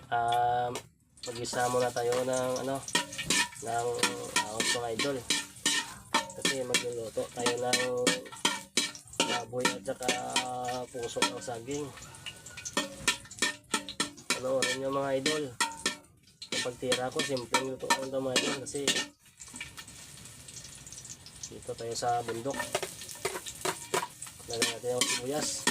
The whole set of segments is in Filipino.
mag-isa muna tayo ng ng ahos mga idol. Kasi magluluto tayo ng baboy at saka puso ng saging. Panoorin nyo mga idol. Yung pagtira ko, simpleng luto ko ito mga idol. Kasi dito tayo sa bundok. Lagyan natin yung sibuyas.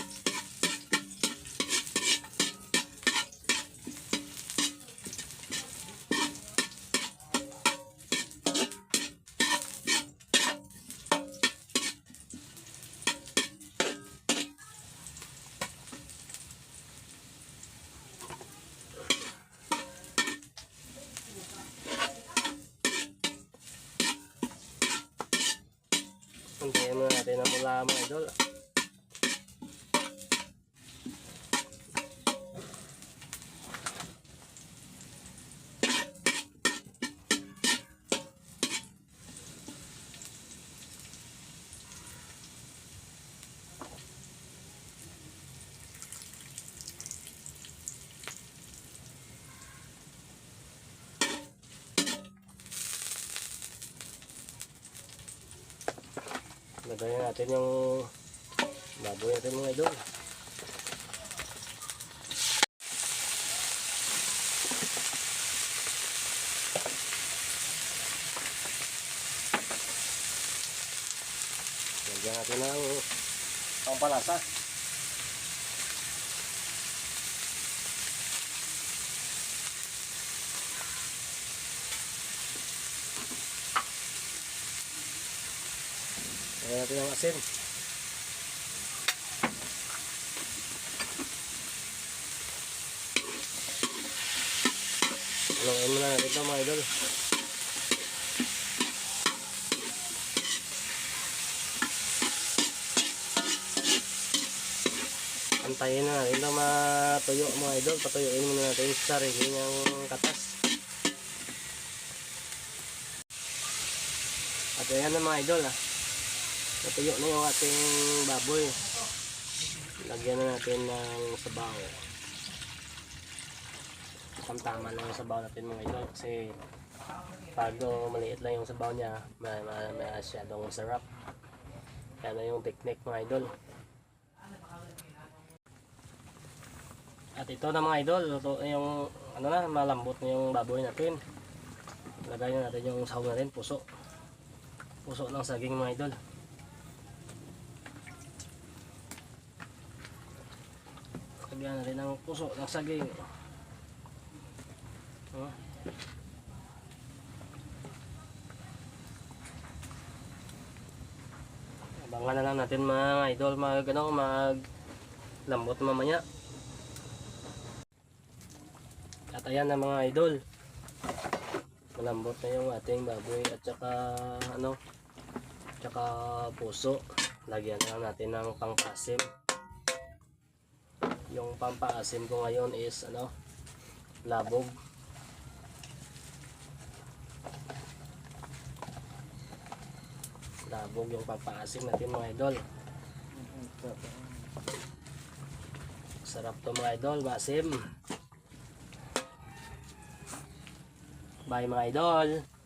Hintayin muna natin ang mula mga idol. Lagayan natin yung baboy natin mga idol. Lagyan natin ng pampalasa. Lagyan natin ang asin. Haluin muna natin ito mga idol. Antayin na natin ito matuyo mga idol. Patuyuin muna natin sa sarili niyang katas. At ayan na mga idol natuyo na yung ating baboy. Lagyan na natin ng sabaw. Tama lang yung sabaw natin mga idol. Kasi pag maliit lang yung sabaw niya, masyadong sarap. Yan na yung technique mga idol. At ito na mga idol, yung malambot na yung baboy natin. Lagay na natin yung sahog natin, puso. Puso ng saging mga idol. Lagyan natin ang puso ng saging. Abangan na lang natin mga idol maglambot mamaya. At ayan na mga idol, malambot na yung ating baboy at saka puso. Lagyan na lang natin ng pangpasim. Yung pampaasim ko ngayon is labog. Labog yung pampaasim natin mga idol. Sarap to mga idol, maasim. Bye mga idol.